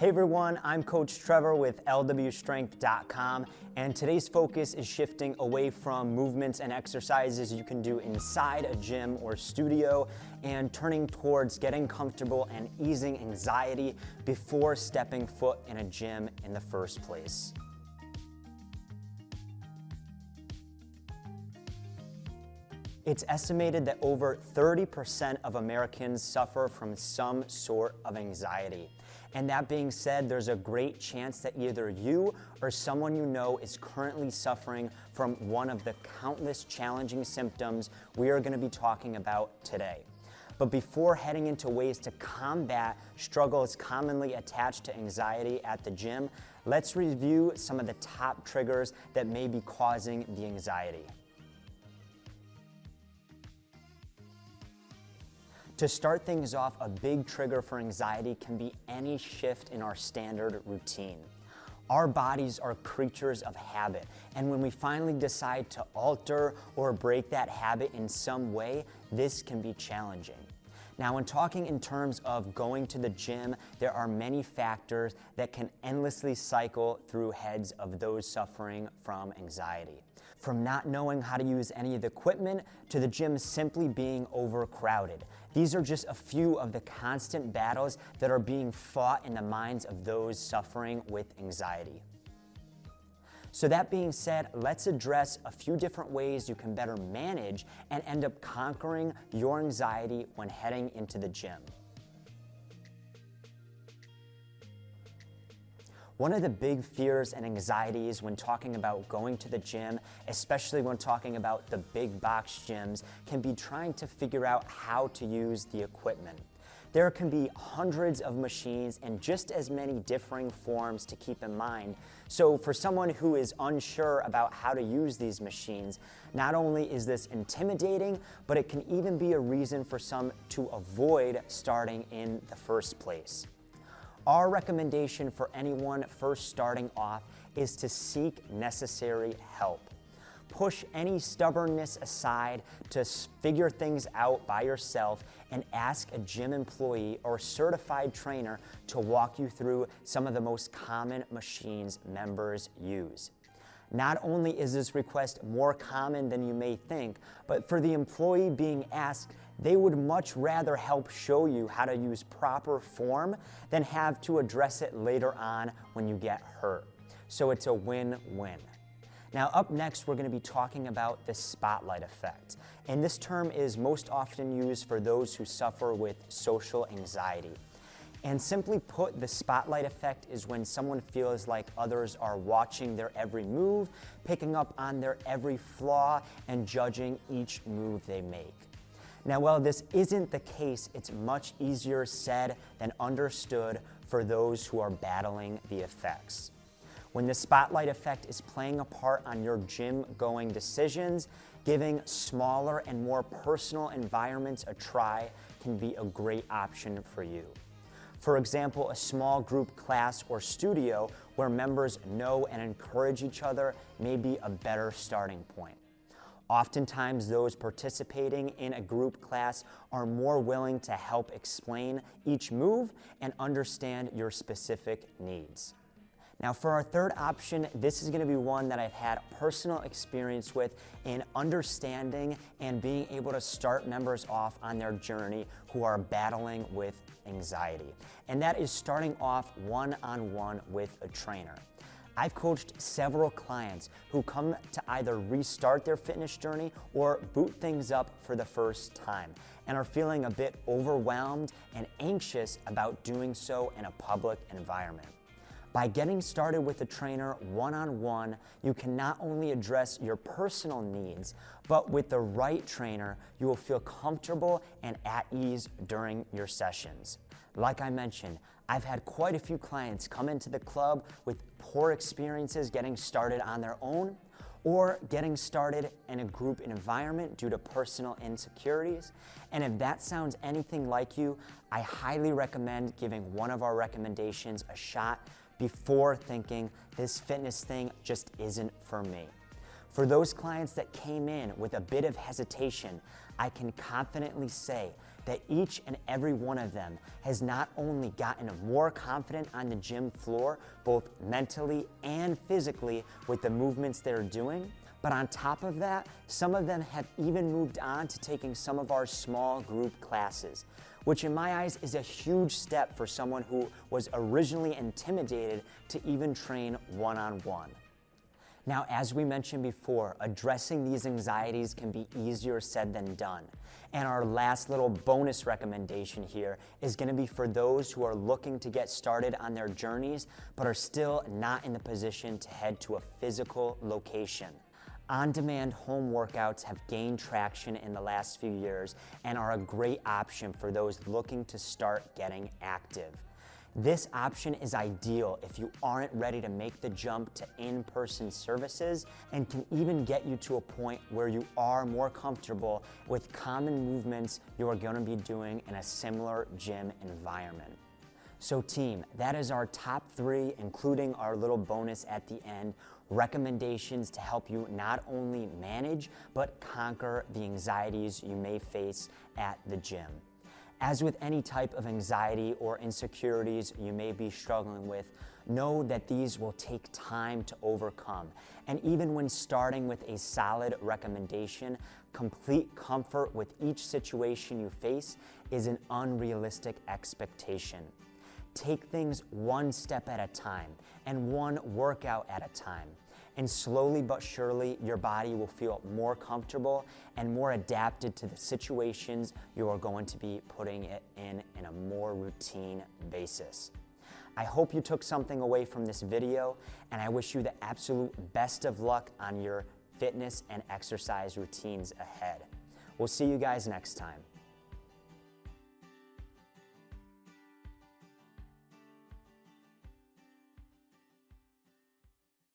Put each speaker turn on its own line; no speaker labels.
Hey everyone, I'm Coach Trevor with lwstrength.com, and today's focus is shifting away from movements and exercises you can do inside a gym or studio and turning towards getting comfortable and easing anxiety before stepping foot in a gym in the first place. It's estimated that over 30% of Americans suffer from some sort of anxiety. And that being said, there's a great chance that either you or someone you know is currently suffering from one of the countless challenging symptoms we are going to be talking about today. But before heading into ways to combat struggles commonly attached to anxiety at the gym, let's review some of the top triggers that may be causing the anxiety. To start things off, a big trigger for anxiety can be any shift in our standard routine. Our bodies are creatures of habit, and when we finally decide to alter or break that habit in some way, this can be challenging. Now, when talking in terms of going to the gym, there are many factors that can endlessly cycle through heads of those suffering from anxiety. From not knowing how to use any of the equipment to the gym simply being overcrowded. These are just a few of the constant battles that are being fought in the minds of those suffering with anxiety. So that being said, let's address a few different ways you can better manage and end up conquering your anxiety when heading into the gym. One of the big fears and anxieties when talking about going to the gym, especially when talking about the big box gyms, can be trying to figure out how to use the equipment. There can be hundreds of machines and just as many differing forms to keep in mind. So for someone who is unsure about how to use these machines, not only is this intimidating, but it can even be a reason for some to avoid starting in the first place. Our recommendation for anyone first starting off is to seek necessary help. Push any stubbornness aside to figure things out by yourself and ask a gym employee or certified trainer to walk you through some of the most common machines members use. Not only is this request more common than you may think, but for the employee being asked, they would much rather help show you how to use proper form than have to address it later on when you get hurt. So it's a win-win. Now up next, we're going to be talking about the spotlight effect. And this term is most often used for those who suffer with social anxiety. And simply put, the spotlight effect is when someone feels like others are watching their every move, picking up on their every flaw, and judging each move they make. Now, while this isn't the case, it's much easier said than understood for those who are battling the effects. When the spotlight effect is playing a part on your gym-going decisions, giving smaller and more personal environments a try can be a great option for you. For example, a small group class or studio where members know and encourage each other may be a better starting point. Oftentimes, those participating in a group class are more willing to help explain each move and understand your specific needs. Now, for our third option, this is going to be one that I've had personal experience with in understanding and being able to start members off on their journey who are battling with anxiety. And that is starting off one-on-one with a trainer. I've coached several clients who come to either restart their fitness journey or boot things up for the first time and are feeling a bit overwhelmed and anxious about doing so in a public environment. By getting started with a trainer one-on-one, you can not only address your personal needs, but with the right trainer, you will feel comfortable and at ease during your sessions. Like I mentioned, I've had quite a few clients come into the club with poor experiences getting started on their own or getting started in a group environment due to personal insecurities. And if that sounds anything like you, I highly recommend giving one of our recommendations a shot before thinking this fitness thing just isn't for me. For those clients that came in with a bit of hesitation, I can confidently say that each and every one of them has not only gotten more confident on the gym floor, both mentally and physically with the movements they're doing, but on top of that, some of them have even moved on to taking some of our small group classes, which in my eyes is a huge step for someone who was originally intimidated to even train one-on-one. Now, as we mentioned before, addressing these anxieties can be easier said than done. And our last little bonus recommendation here is going to be for those who are looking to get started on their journeys, but are still not in the position to head to a physical location. On-demand home workouts have gained traction in the last few years and are a great option for those looking to start getting active. This option is ideal if you aren't ready to make the jump to in-person services and can even get you to a point where you are more comfortable with common movements you are going to be doing in a similar gym environment. So team, that is our top 3, including our little bonus at the end, recommendations to help you not only manage but conquer the anxieties you may face at the gym. As with any type of anxiety or insecurities you may be struggling with, know that these will take time to overcome. And even when starting with a solid recommendation, complete comfort with each situation you face is an unrealistic expectation. Take things one step at a time and one workout at a time. And slowly but surely, your body will feel more comfortable and more adapted to the situations you are going to be putting it in a more routine basis. I hope you took something away from this video, and I wish you the absolute best of luck on your fitness and exercise routines ahead. We'll see you guys next time.